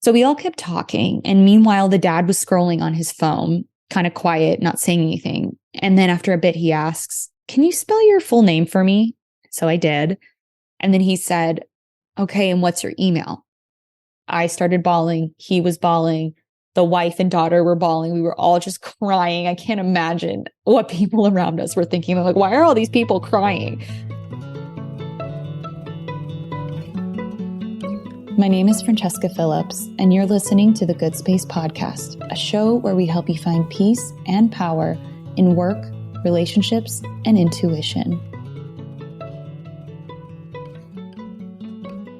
So we all kept talking. And meanwhile, the dad was scrolling on his phone, kind of quiet, not saying anything. And then after a bit, he asks, "Can you spell your full name for me?" So I did. And then he said, "Okay, and what's your email?" I started bawling. He was bawling. The wife and daughter were bawling. We were all just crying. I can't imagine what people around us were thinking. They're like, why are all these people crying? My name is Francesca Phillips, and you're listening to the Good Space Podcast, a show where we help you find peace and power in work, relationships, and intuition.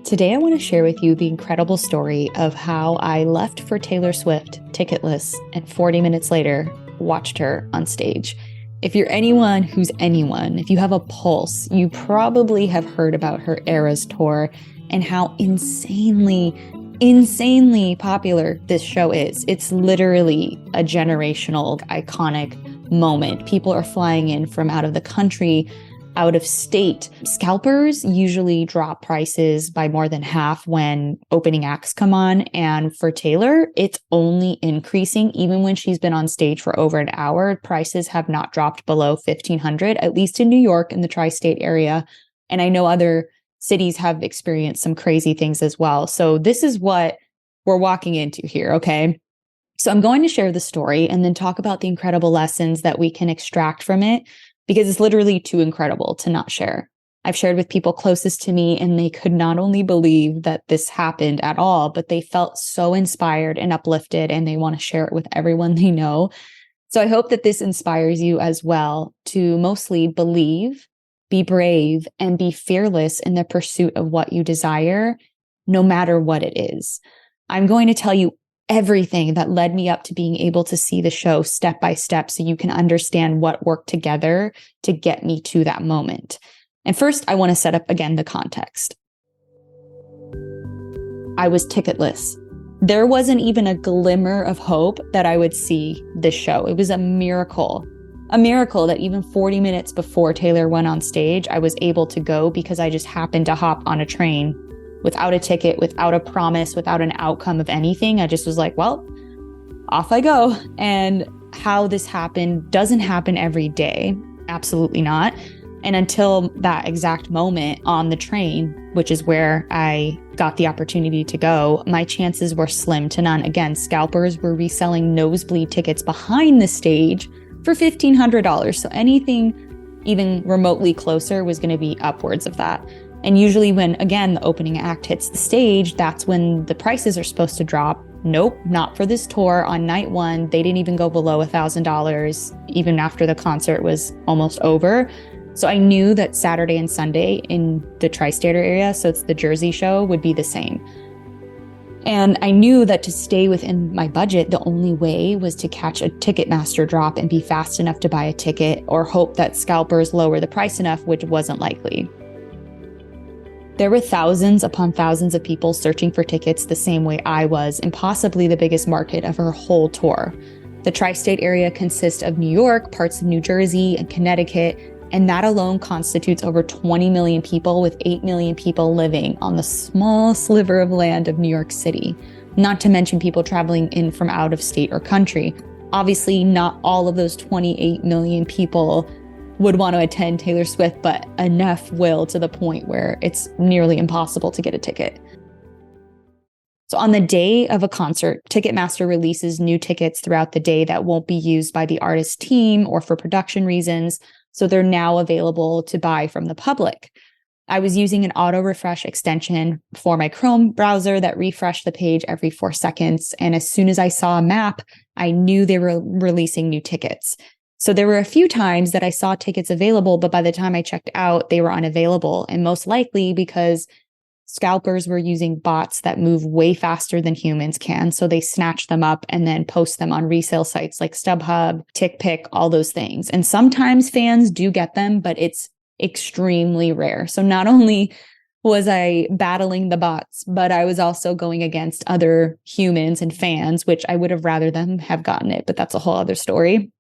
Today, I want to share with you the incredible story of how I left for Taylor Swift ticketless and 40 minutes later watched her on stage. If you're anyone who's anyone, if you have a pulse, you probably have heard about her Eras tour and how insanely popular this show is. It's literally a generational, iconic moment. People are flying in from out of the country, out of state. Scalpers usually drop prices by more than half when opening acts come on. And for Taylor, it's only increasing. Even when she's been on stage for over an hour, prices have not dropped below $1,500, at least in New York in the tri-state area. And I know other cities have experienced some crazy things as well. So this is what we're walking into here, okay? So I'm going to share the story and then talk about the incredible lessons that we can extract from it, because it's literally too incredible to not share. I've shared with people closest to me, and they could not only believe that this happened at all, but they felt so inspired and uplifted, and they want to share it with everyone they know. So I hope that this inspires you as well to mostly believe, be brave, and be fearless in the pursuit of what you desire, no matter what it is. I'm going to tell you everything that led me up to being able to see the show step by step so you can understand what worked together to get me to that moment. And first, I want to set up again the context. I was ticketless. There wasn't even a glimmer of hope that I would see this show. It was a miracle. A miracle that even 40 minutes before Taylor went on stage, I was able to go because I just happened to hop on a train without a ticket, without a promise, without an outcome of anything. I just was like, well, off I go. And how this happened doesn't happen every day. Absolutely not. And until that exact moment on the train, which is where I got the opportunity to go, my chances were slim to none. Again, scalpers were reselling nosebleed tickets behind the stage for $1,500. So anything even remotely closer was going to be upwards of that. And usually when, again, the opening act hits the stage, that's when the prices are supposed to drop. Nope, not for this tour. On night one, they didn't even go below $1,000, even after the concert was almost over. So I knew that Saturday and Sunday in the tri-state area, so it's the Jersey show, would be the same. And I knew that to stay within my budget, the only way was to catch a Ticketmaster drop and be fast enough to buy a ticket, or hope that scalpers lower the price enough, which wasn't likely. There were thousands upon thousands of people searching for tickets the same way I was, and possibly the biggest market of her whole tour. The tri-state area consists of New York, parts of New Jersey, and Connecticut, and that alone constitutes over 20 million people, with 8 million people living on the small sliver of land of New York City, not to mention people traveling in from out of state or country. Obviously, not all of those 28 million people would want to attend Taylor Swift, but enough will, to the point where it's nearly impossible to get a ticket. So on the day of a concert, Ticketmaster releases new tickets throughout the day that won't be used by the artist team or for production reasons. So they're now available to buy from the public. I was using an auto refresh extension for my Chrome browser that refreshed the page every 4 seconds. And as soon as I saw a map, I knew they were releasing new tickets. So there were a few times that I saw tickets available, but by the time I checked out, they were unavailable. And most likely because scalpers were using bots that move way faster than humans can. So they snatch them up and then post them on resale sites like StubHub, TickPick, all those things. And sometimes fans do get them, but it's extremely rare. So not only was I battling the bots, but I was also going against other humans and fans, which I would have rather them have gotten it, but that's a whole other story.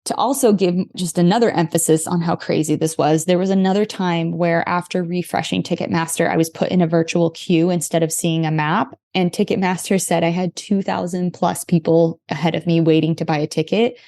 To also give just another emphasis on how crazy this was, there was another time where after refreshing Ticketmaster, I was put in a virtual queue instead of seeing a map. And Ticketmaster said I had 2,000 plus people ahead of me waiting to buy a ticket.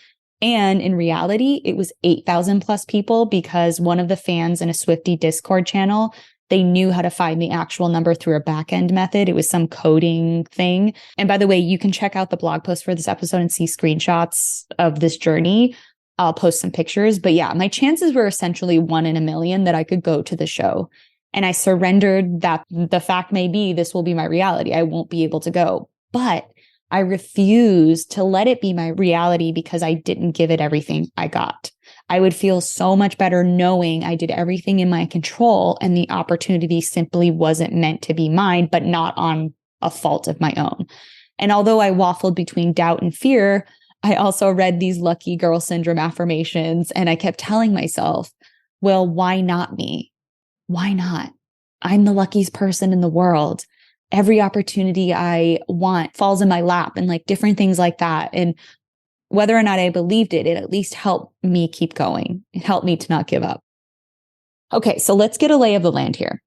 And in reality, it was 8,000 plus people because one of the fans in a Swiftie Discord channel, they knew how to find the actual number through a back-end method. It was some coding thing. And by the way, you can check out the blog post for this episode and see screenshots of this journey. I'll post some pictures. But yeah, my chances were essentially 1 in a million that I could go to the show. And I surrendered that the fact may be this will be my reality. I won't be able to go. But I refused to let it be my reality because I didn't give it everything I got. I would feel so much better knowing I did everything in my control and the opportunity simply wasn't meant to be mine, but not on a fault of my own. And although I waffled between doubt and fear, I also read these lucky girl syndrome affirmations and I kept telling myself, well, why not me? Why not? I'm the luckiest person in the world. Every opportunity I want falls in my lap and like different things like that. And whether or not I believed it, it at least helped me keep going. It helped me to not give up. Okay, so let's get a lay of the land here.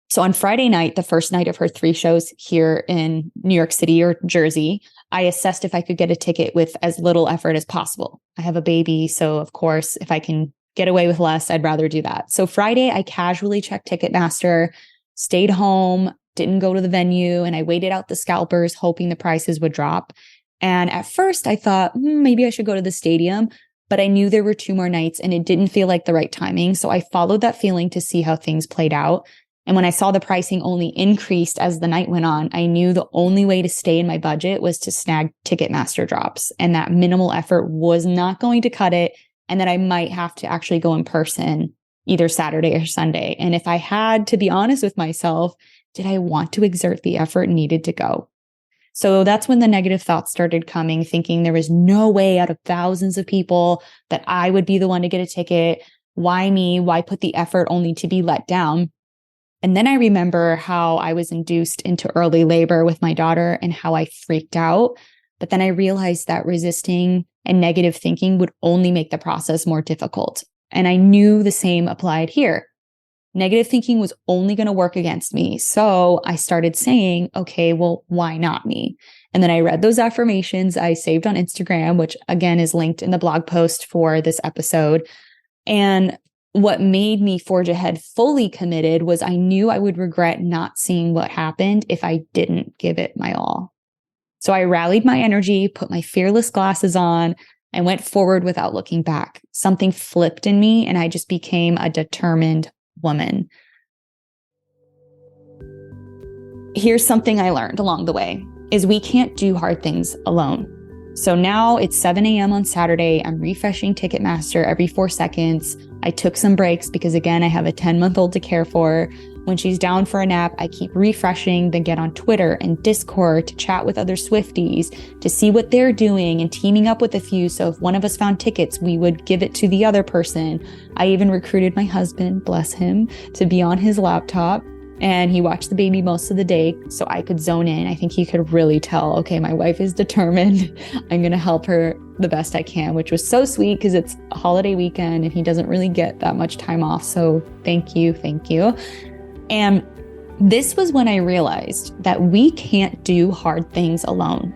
So on Friday night, the first night of her 3 shows here in New York City or Jersey, I assessed if I could get a ticket with as little effort as possible. I have a baby, so of course, if I can get away with less, I'd rather do that. So Friday, I casually checked Ticketmaster, stayed home, didn't go to the venue, and I waited out the scalpers, hoping the prices would drop. And at first, I thought, maybe I should go to the stadium, but I knew there were 2 more nights and it didn't feel like the right timing. So I followed that feeling to see how things played out. And when I saw the pricing only increased as the night went on, I knew the only way to stay in my budget was to snag Ticketmaster drops. And that minimal effort was not going to cut it. And that I might have to actually go in person either Saturday or Sunday. And if I had to be honest with myself, did I want to exert the effort needed to go? So that's when the negative thoughts started coming, thinking there was no way out of thousands of people that I would be the one to get a ticket. Why me? Why put the effort only to be let down? And then I remember how I was induced into early labor with my daughter and how I freaked out. But then I realized that resisting and negative thinking would only make the process more difficult. And I knew the same applied here. Negative thinking was only going to work against me. So I started saying, okay, well, why not me? And then I read those affirmations I saved on Instagram, which again is linked in the blog post for this episode. And what made me forge ahead fully committed was I knew I would regret not seeing what happened if I didn't give it my all. So I rallied my energy, put my fearless glasses on, and went forward without looking back. Something flipped in me and I just became a determined woman. Here's something I learned along the way is we can't do hard things alone. So now it's 7 a.m. on Saturday. I'm refreshing Ticketmaster every 4 seconds. I took some breaks because again, I have a 10-month-old to care for. When she's down for a nap, I keep refreshing, then get on Twitter and Discord to chat with other Swifties, to see what they're doing and teaming up with a few. So if one of us found tickets, we would give it to the other person. I even recruited my husband, bless him, to be on his laptop. And he watched the baby most of the day so I could zone in. I think he could really tell, okay, my wife is determined. I'm going to help her the best I can, which was so sweet because it's a holiday weekend and he doesn't really get that much time off. So thank you. And this was when I realized that we can't do hard things alone.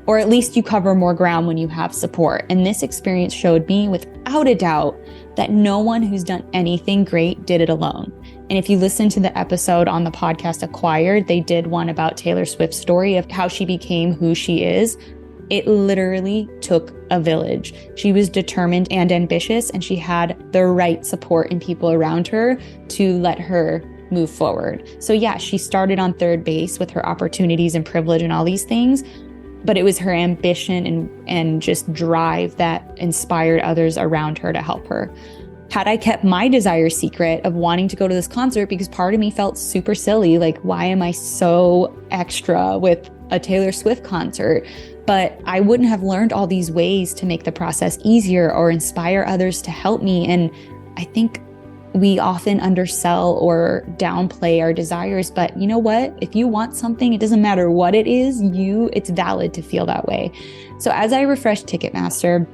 Or at least you cover more ground when you have support. And this experience showed me without a doubt that no one who's done anything great did it alone. And if you listen to the episode on the podcast Acquired, they did one about Taylor Swift's story of how she became who she is. It literally took a village. She was determined and ambitious, and she had the right support and people around her to let her move forward. So yeah, she started on third base with her opportunities and privilege and all these things, but it was her ambition and just drive that inspired others around her to help her. Had I kept my desire secret of wanting to go to this concert, because part of me felt super silly, like, why am I so extra with a Taylor Swift concert? But I wouldn't have learned all these ways to make the process easier or inspire others to help me. And I think we often undersell or downplay our desires, but you know what? If you want something, it doesn't matter what it is, it's valid to feel that way. So as I refreshed Ticketmaster,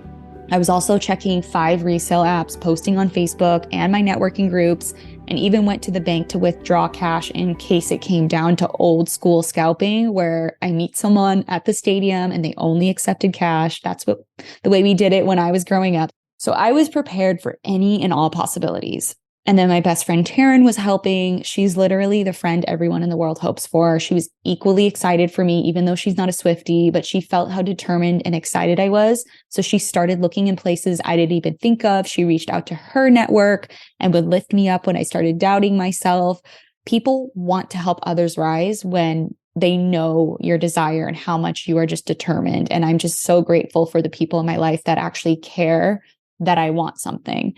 I was also checking 5 resale apps, posting on Facebook and my networking groups, and even went to the bank to withdraw cash in case it came down to old school scalping where I meet someone at the stadium and they only accepted cash. That's the way we did it when I was growing up. So I was prepared for any and all possibilities. And then my best friend Taryn was helping. She's literally the friend everyone in the world hopes for. She was equally excited for me, even though she's not a Swiftie, but she felt how determined and excited I was. So she started looking in places I didn't even think of. She reached out to her network and would lift me up when I started doubting myself. People want to help others rise when they know your desire and how much you are just determined. And I'm just so grateful for the people in my life that actually care that I want something.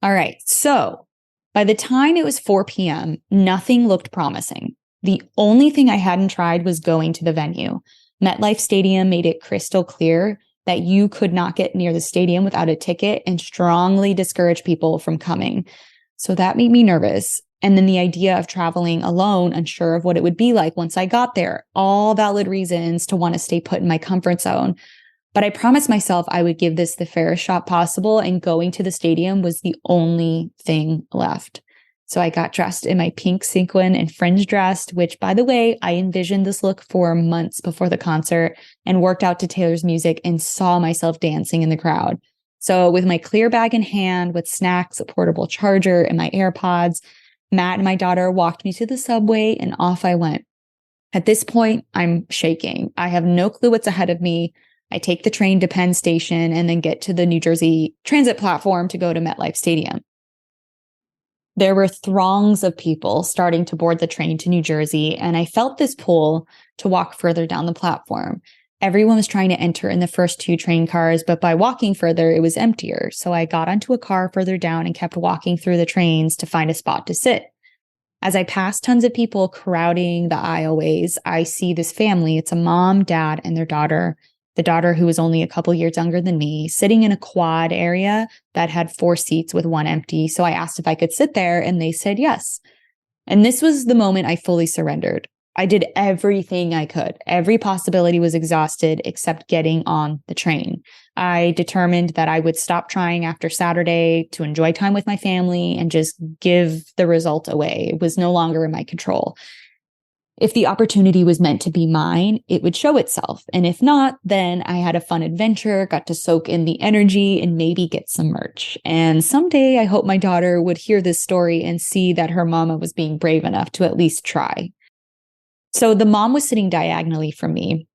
All right, so by the time it was 4 p.m., nothing looked promising. The only thing I hadn't tried was going to the venue. MetLife Stadium made it crystal clear that you could not get near the stadium without a ticket and strongly discouraged people from coming. So that made me nervous. And then the idea of traveling alone, unsure of what it would be like once I got there, all valid reasons to want to stay put in my comfort zone. But I promised myself I would give this the fairest shot possible, and going to the stadium was the only thing left. So I got dressed in my pink sequin and fringe dress, which, by the way, I envisioned this look for months before the concert, and worked out to Taylor's music and saw myself dancing in the crowd. So with my clear bag in hand, with snacks, a portable charger, and my AirPods, Matt and my daughter walked me to the subway and off I went. At this point, I'm shaking. I have no clue what's ahead of me. I take the train to Penn Station and then get to the New Jersey Transit platform to go to MetLife Stadium. There were throngs of people starting to board the train to New Jersey, and I felt this pull to walk further down the platform. Everyone was trying to enter in the first 2 train cars, but by walking further, it was emptier. So I got onto a car further down and kept walking through the trains to find a spot to sit. As I passed tons of people crowding the aisleways, I see this family. It's a mom, dad, and their daughter. The daughter, who was only a couple years younger than me, sitting in a quad area that had 4 seats with 1 empty. So I asked if I could sit there, and they said yes. And this was the moment I fully surrendered. I did everything I could. Every possibility was exhausted except getting on the train. I determined that I would stop trying after Saturday to enjoy time with my family and just give the result away. It was no longer in my control. If the opportunity was meant to be mine, it would show itself. And if not, then I had a fun adventure, got to soak in the energy, and maybe get some merch. And someday I hope my daughter would hear this story and see that her mama was being brave enough to at least try. So the mom was sitting diagonally from me,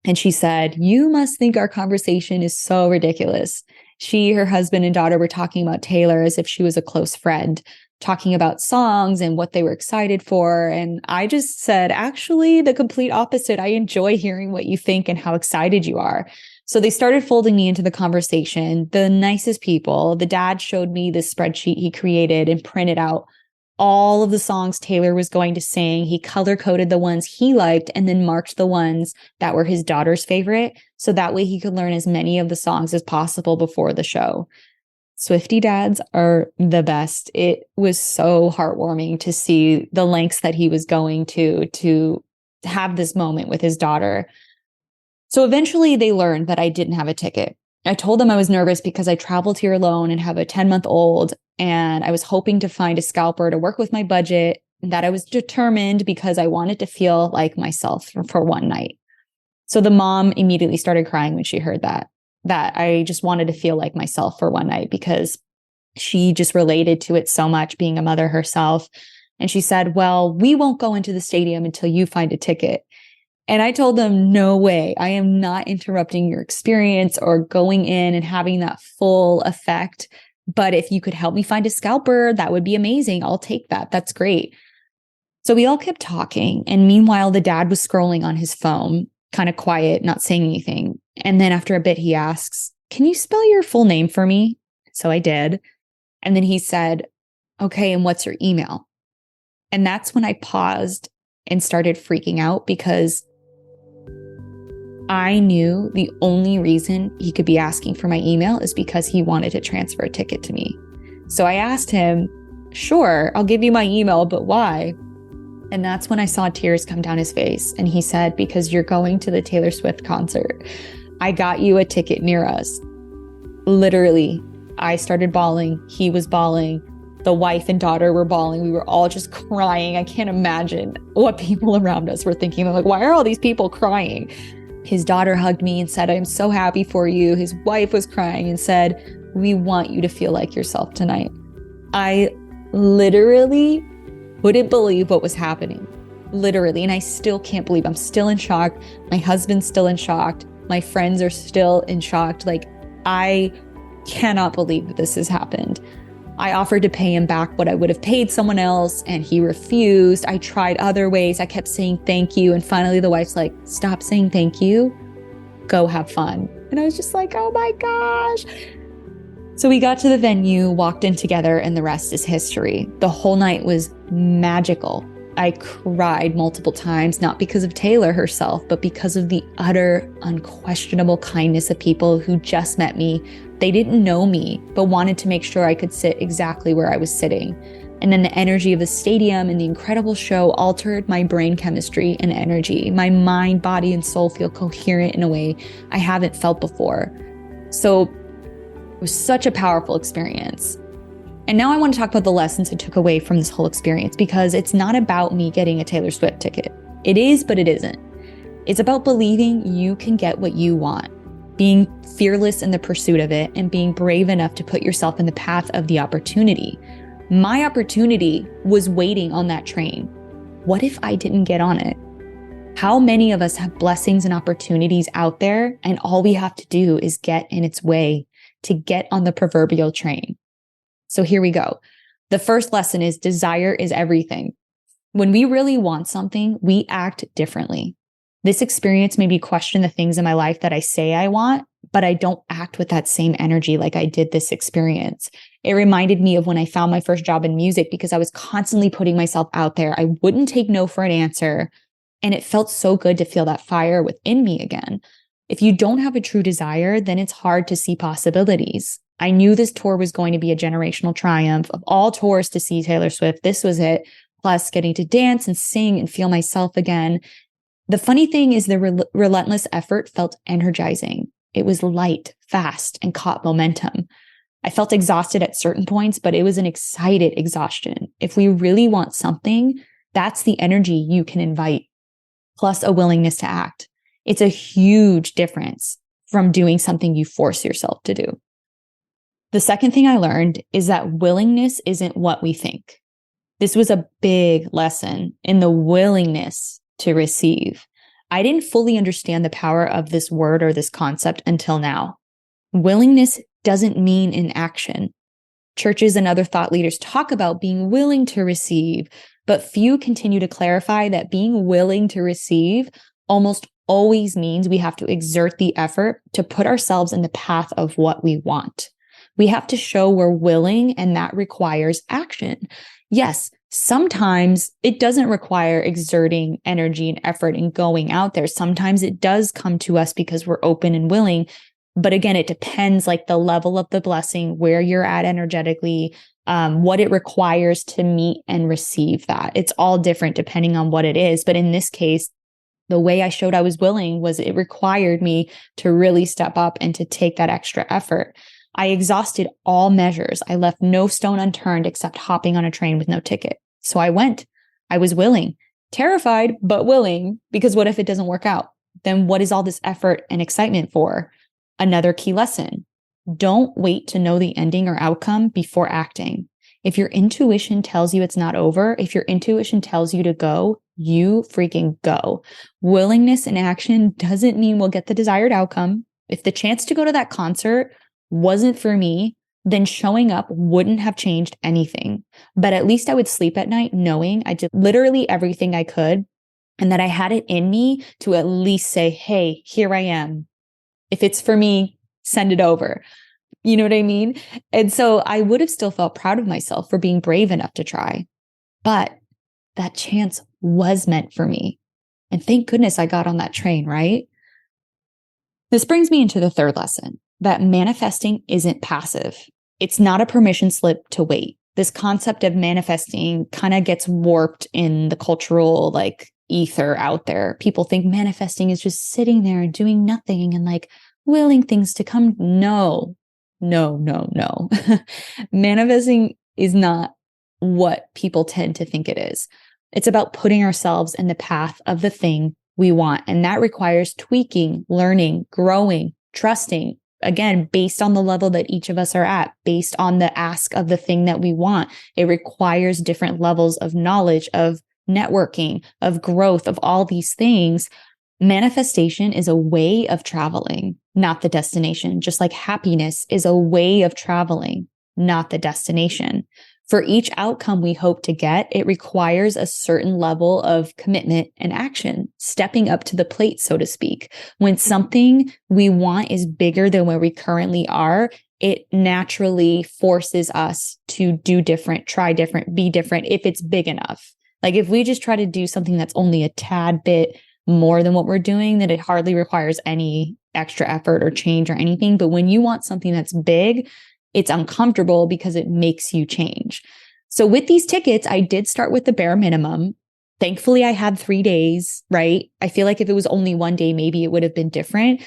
and she said, "You must think our conversation is so ridiculous." She, her husband, and daughter were talking about Taylor as if she was a close friend, talking about songs and what they were excited for. And I just said, actually, the complete opposite. I enjoy hearing what you think and how excited you are. So they started folding me into the conversation. The nicest people. The dad showed me this spreadsheet he created and printed out all of the songs Taylor was going to sing. He color-coded the ones he liked and then marked the ones that were his daughter's favorite. So that way he could learn as many of the songs as possible before the show. Swiftie dads are the best. It was so heartwarming to see the lengths that he was going to have this moment with his daughter. So eventually they learned that I didn't have a ticket. I told them I was nervous because I traveled here alone and have a 10-month-old, and I was hoping to find a scalper to work with my budget, and that I was determined because I wanted to feel like myself for one night. So the mom immediately started crying when she heard that I just wanted to feel like myself for one night because she just related to it so much, being a mother herself. And she said, "Well, we won't go into the stadium until you find a ticket." And I told them, "No way. I am not interrupting your experience or going in and having that full effect. But if you could help me find a scalper, that would be amazing. I'll take that. That's great." So we all kept talking. And meanwhile, the dad was scrolling on his phone, kind of quiet, not saying anything. And then after a bit, he asks, "Can you spell your full name for me?" So I did. And then he said, "Okay, and what's your email?" And that's when I paused and started freaking out because I knew the only reason he could be asking for my email is because he wanted to transfer a ticket to me. So I asked him, "Sure, I'll give you my email, but why?" And that's when I saw tears come down his face. And he said, "Because you're going to the Taylor Swift concert. I got you a ticket near us." Literally, I started bawling. He was bawling. The wife and daughter were bawling. We were all just crying. I can't imagine what people around us were thinking. They're like, why are all these people crying? His daughter hugged me and said, I'm so happy for you. His wife was crying and said, we want you to feel like yourself tonight. I literally couldn't believe what was happening. Literally. And I still can't believe. I'm still in shock. My husband's still in shock. My friends are still in shock. Like, I cannot believe that this has happened. I offered to pay him back what I would have paid someone else, and he refused. I tried other ways. I kept saying thank you. And finally the wife's like, stop saying thank you. Go have fun. And I was just like, oh my gosh. So we got to the venue, walked in together, and the rest is history. The whole night was magical. I cried multiple times, not because of Taylor herself, but because of the utter, unquestionable kindness of people who just met me. They didn't know me, but wanted to make sure I could sit exactly where I was sitting. And then the energy of the stadium and the incredible show altered my brain chemistry and energy. My mind, body, and soul feel coherent in a way I haven't felt before. So it was such a powerful experience. And now I want to talk about the lessons I took away from this whole experience, because it's not about me getting a Taylor Swift ticket. It is, but it isn't. It's about believing you can get what you want, being fearless in the pursuit of it, and being brave enough to put yourself in the path of the opportunity. My opportunity was waiting on that train. What if I didn't get on it? How many of us have blessings and opportunities out there, and all we have to do is get in its way to get on the proverbial train? So here we go. The first lesson is desire is everything. When we really want something, we act differently. This experience made me question the things in my life that I say I want, but I don't act with that same energy like I did this experience. It reminded me of when I found my first job in music, because I was constantly putting myself out there. I wouldn't take no for an answer. And it felt so good to feel that fire within me again. If you don't have a true desire, then it's hard to see possibilities. I knew this tour was going to be a generational triumph. Of all tours to see Taylor Swift, this was it. Plus getting to dance and sing and feel myself again. The funny thing is the relentless effort felt energizing. It was light, fast, and caught momentum. I felt exhausted at certain points, but it was an excited exhaustion. If we really want something, that's the energy you can invite, plus a willingness to act. It's a huge difference from doing something you force yourself to do. The second thing I learned is that willingness isn't what we think. This was a big lesson in the willingness to receive. I didn't fully understand the power of this word or this concept until now. Willingness doesn't mean inaction. Churches and other thought leaders talk about being willing to receive, but few continue to clarify that being willing to receive almost always means we have to exert the effort to put ourselves in the path of what we want. We have to show we're willing, and that requires action. Yes, sometimes it doesn't require exerting energy and effort and going out there. Sometimes it does come to us because we're open and willing. But again, it depends, like the level of the blessing, where you're at energetically, what it requires to meet and receive that. It's all different depending on what it is. But in this case, the way I showed I was willing was it required me to really step up and to take that extra effort. I exhausted all measures. I left no stone unturned except hopping on a train with no ticket. So I went. I was willing, terrified, but willing, because what if it doesn't work out? Then what is all this effort and excitement for? Another key lesson: don't wait to know the ending or outcome before acting. If your intuition tells you it's not over, if your intuition tells you to go, you freaking go. Willingness in action doesn't mean we'll get the desired outcome. If the chance to go to that concert wasn't for me, then showing up wouldn't have changed anything. But at least I would sleep at night knowing I did literally everything I could, and that I had it in me to at least say, hey, here I am. If it's for me, send it over. You know what I mean? And so I would have still felt proud of myself for being brave enough to try. But that chance was meant for me. And thank goodness I got on that train, right? This brings me into the third lesson, that manifesting isn't passive. It's not a permission slip to wait. This concept of manifesting kind of gets warped in the cultural ether out there. People think manifesting is just sitting there and doing nothing and willing things to come. No, No, no, no. Manifesting is not what people tend to think it is. It's about putting ourselves in the path of the thing we want. And that requires tweaking, learning, growing, trusting, again, based on the level that each of us are at, based on the ask of the thing that we want. It requires different levels of knowledge, of networking, of growth, of all these things. Manifestation is a way of traveling, not the destination, just like happiness is a way of traveling, not the destination. For each outcome we hope to get, it requires a certain level of commitment and action, stepping up to the plate, so to speak. When something we want is bigger than where we currently are, it naturally forces us to do different, try different, be different if it's big enough. Like if we just try to do something that's only a tad bit more than what we're doing, then it hardly requires any extra effort or change or anything. But when you want something that's big, it's uncomfortable because it makes you change. So with these tickets, I did start with the bare minimum. Thankfully, I had 3 days, right? I feel like if it was only 1 day, maybe it would have been different.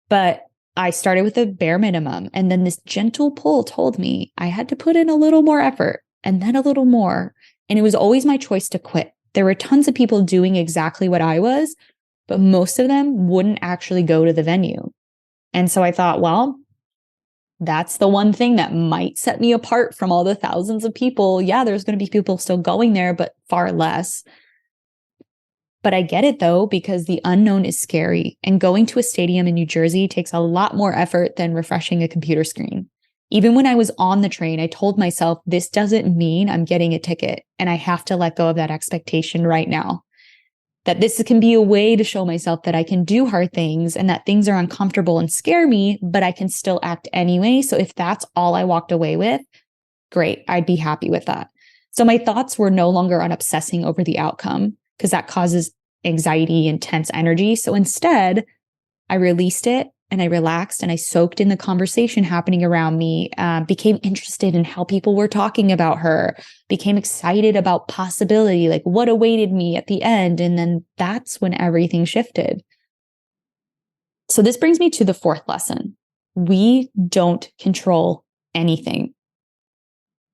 But I started with the bare minimum. And then this gentle pull told me I had to put in a little more effort and then a little more. And it was always my choice to quit. There were tons of people doing exactly what I was, but most of them wouldn't actually go to the venue. And so I thought, well, that's the one thing that might set me apart from all the thousands of people. Yeah, there's going to be people still going there, but far less. But I get it though, because the unknown is scary. And going to a stadium in New Jersey takes a lot more effort than refreshing a computer screen. Even when I was on the train, I told myself, this doesn't mean I'm getting a ticket. And I have to let go of that expectation right now. That this can be a way to show myself that I can do hard things and that things are uncomfortable and scare me, but I can still act anyway. So if that's all I walked away with, great, I'd be happy with that. So my thoughts were no longer on obsessing over the outcome because that causes anxiety and tense energy. So instead, I released it and I relaxed and I soaked in the conversation happening around me, became interested in how people were talking about her, became excited about possibility, like what awaited me at the end. And then that's when everything shifted. So this brings me to the fourth lesson. We don't control anything.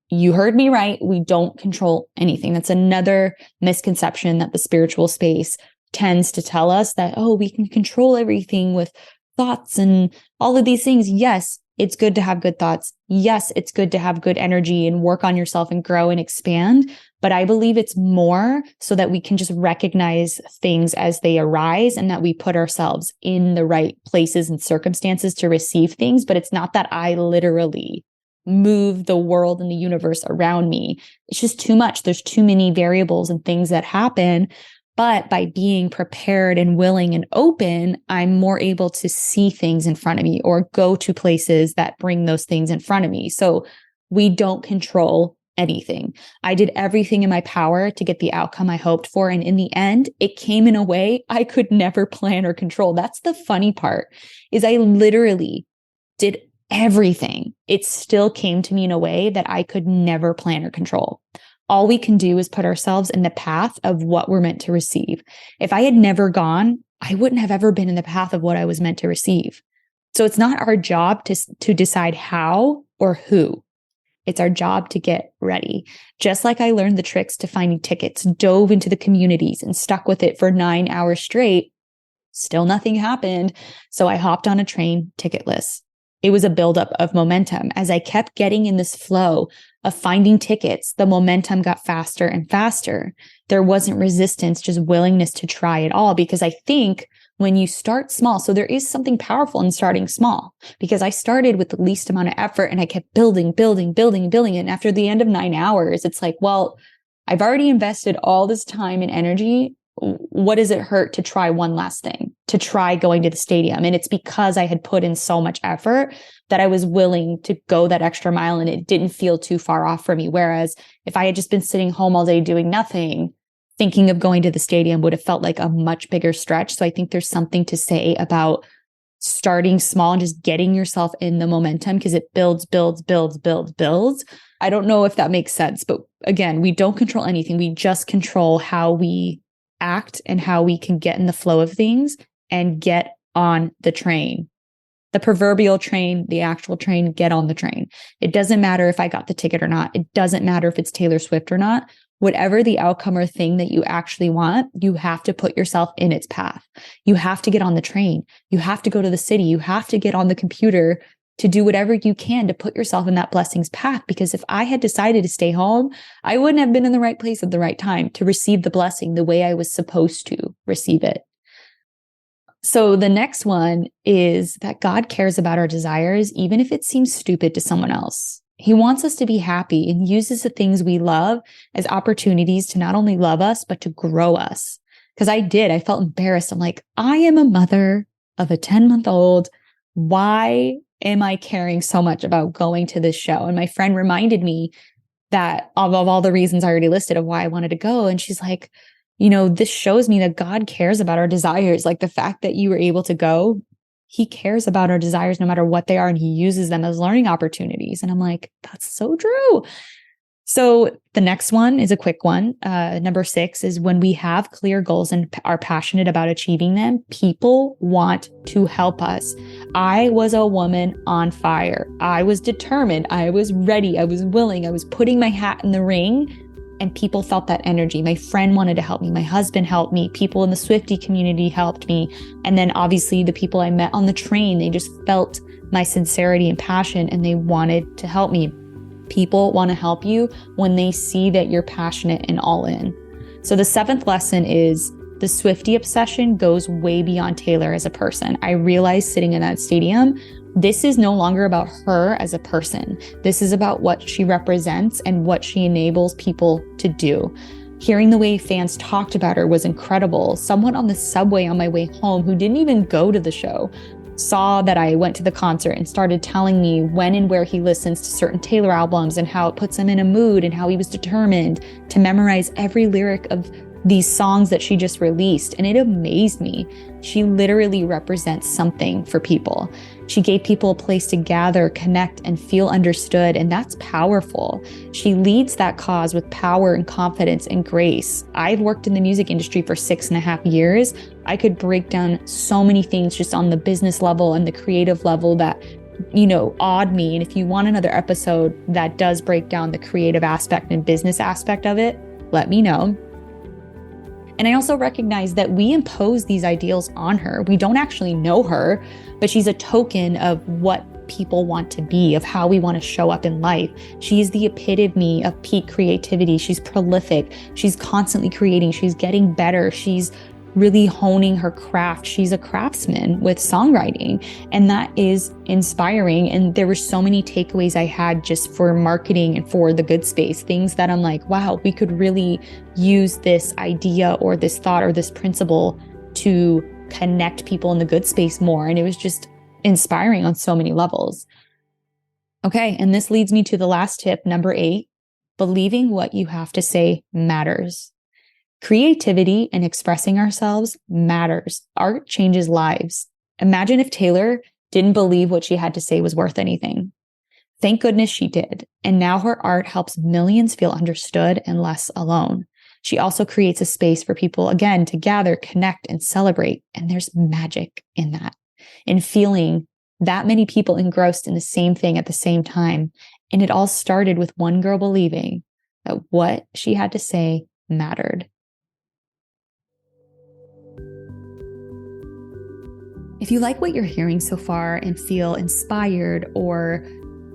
You heard me right. We don't control anything. That's another misconception that the spiritual space tends to tell us, that, oh, we can control everything with thoughts and all of these things. Yes, it's good to have good thoughts. Yes, it's good to have good energy and work on yourself and grow and expand. But I believe it's more so that we can just recognize things as they arise and that we put ourselves in the right places and circumstances to receive things. But it's not that I literally move the world and the universe around me. It's just too much. There's too many variables and things that happen. But by being prepared and willing and open, I'm more able to see things in front of me or go to places that bring those things in front of me. So we don't control anything. I did everything in my power to get the outcome I hoped for. And in the end, it came in a way I could never plan or control. That's the funny part, is I literally did everything. It still came to me in a way that I could never plan or control. All we can do is put ourselves in the path of what we're meant to receive. If I had never gone, I wouldn't have ever been in the path of what I was meant to receive. So it's not our job to decide how or who. It's our job to get ready. Just like I learned the tricks to finding tickets, dove into the communities and stuck with it for 9 hours straight, still nothing happened. So I hopped on a train ticketless. It was a buildup of momentum. As I kept getting in this flow of finding tickets, the momentum got faster and faster. There wasn't resistance, just willingness to try it all. Because I think when you start small, so there is something powerful in starting small, because I started with the least amount of effort and I kept building. And after the end of 9 hours, it's like, well, I've already invested all this time and energy. What does it hurt to try one last thing, to try going to the stadium? And it's because I had put in so much effort that I was willing to go that extra mile and it didn't feel too far off for me. Whereas if I had just been sitting home all day doing nothing, thinking of going to the stadium would have felt like a much bigger stretch. So I think there's something to say about starting small and just getting yourself in the momentum, because it builds. I don't know if that makes sense, but again, we don't control anything. We just control how we act and how we can get in the flow of things and get on the train. The proverbial train, the actual train, get on the train. It doesn't matter if I got the ticket or not. It doesn't matter if it's Taylor Swift or not. Whatever the outcome or thing that you actually want, you have to put yourself in its path. You have to get on the train. You have to go to the city. You have to get on the computer to do whatever you can to put yourself in that blessing's path. Because if I had decided to stay home, I wouldn't have been in the right place at the right time to receive the blessing the way I was supposed to receive it. So the next one is that God cares about our desires, even if it seems stupid to someone else. He wants us to be happy and uses the things we love as opportunities to not only love us, but to grow us. Because I felt embarrassed. I'm like, I am a mother of a 10-month-old. Why am I caring so much about going to this show? And my friend reminded me that of all the reasons I already listed of why I wanted to go. And she's like, this shows me that God cares about our desires. Like the fact that you were able to go, he cares about our desires no matter what they are. And he uses them as learning opportunities. And I'm like, that's so true. So the next one is a quick one. Number 6 is when we have clear goals and are passionate about achieving them, people want to help us. I was a woman on fire. I was determined. I was ready. I was willing. I was putting my hat in the ring, and people felt that energy. My friend wanted to help me. My husband helped me. People in the Swiftie community helped me. And then obviously the people I met on the train, they just felt my sincerity and passion, and they wanted to help me. People want to help you when they see that you're passionate and all in. So the 7th lesson is the Swiftie obsession goes way beyond Taylor as a person. I realized sitting in that stadium, this is no longer about her as a person. This is about what she represents and what she enables people to do. Hearing the way fans talked about her was incredible. Someone on the subway on my way home who didn't even go to the show saw that I went to the concert and started telling me when and where he listens to certain Taylor albums and how it puts him in a mood and how he was determined to memorize every lyric of these songs that she just released. And it amazed me. She literally represents something for people. She gave people a place to gather, connect, and feel understood. And that's powerful. She leads that cause with power and confidence and grace. I've worked in the music industry for 6.5 years. I could break down so many things just on the business level and the creative level that, awed me. And if you want another episode that does break down the creative aspect and business aspect of it, let me know. And I also recognize that we impose these ideals on her. We don't actually know her, but she's a token of what people want to be, of how we want to show up in life. She's the epitome of peak creativity. She's prolific. She's constantly creating. She's getting better. She's really honing her craft. She's a craftsman with songwriting, and that is inspiring. And there were so many takeaways I had just for marketing and for the Good Space, things that I'm like, wow, we could really use this idea or this thought or this principle to connect people in the good space more. And it was just inspiring on so many levels. Okay, and this leads me to the last tip, number 8, believing what you have to say matters. Creativity and expressing ourselves matters. Art changes lives. Imagine if Taylor didn't believe what she had to say was worth anything. Thank goodness she did. And now her art helps millions feel understood and less alone. She also creates a space for people, again, to gather, connect, and celebrate. And there's magic in that, in feeling that many people engrossed in the same thing at the same time. And it all started with one girl believing that what she had to say mattered. If you like what you're hearing so far and feel inspired or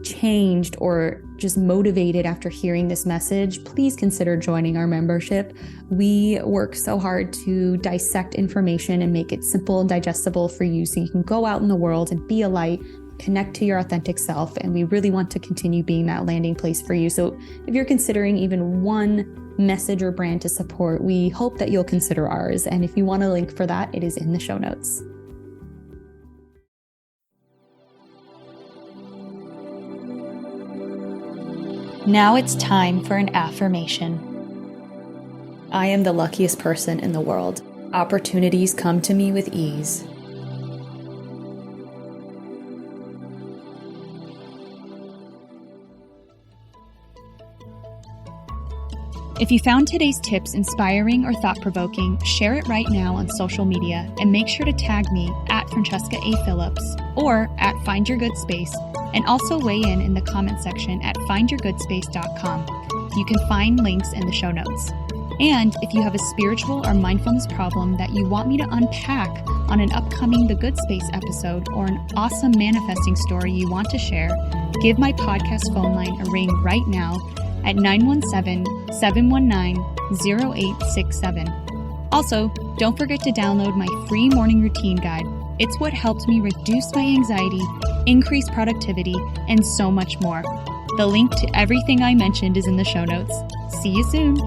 changed or just motivated after hearing this message, please consider joining our membership. We work so hard to dissect information and make it simple and digestible for you so you can go out in the world and be a light, connect to your authentic self. And we really want to continue being that landing place for you. So if you're considering even one message or brand to support, we hope that you'll consider ours. And if you want a link for that, it is in the show notes. Now it's time for an affirmation. I am the luckiest person in the world. Opportunities come to me with ease. If you found today's tips inspiring or thought-provoking, share it right now on social media and make sure to tag me at Francesca A. Phillips or at Find Your Good Space, and also weigh in the comment section at findyourgoodspace.com. You can find links in the show notes. And if you have a spiritual or mindfulness problem that you want me to unpack on an upcoming The Good Space episode, or an awesome manifesting story you want to share, give my podcast phone line a ring right now at 917-719-0867. Also, don't forget to download my free morning routine guide. It's what helped me reduce my anxiety, increase productivity, and so much more. The link to everything I mentioned is in the show notes. See you soon.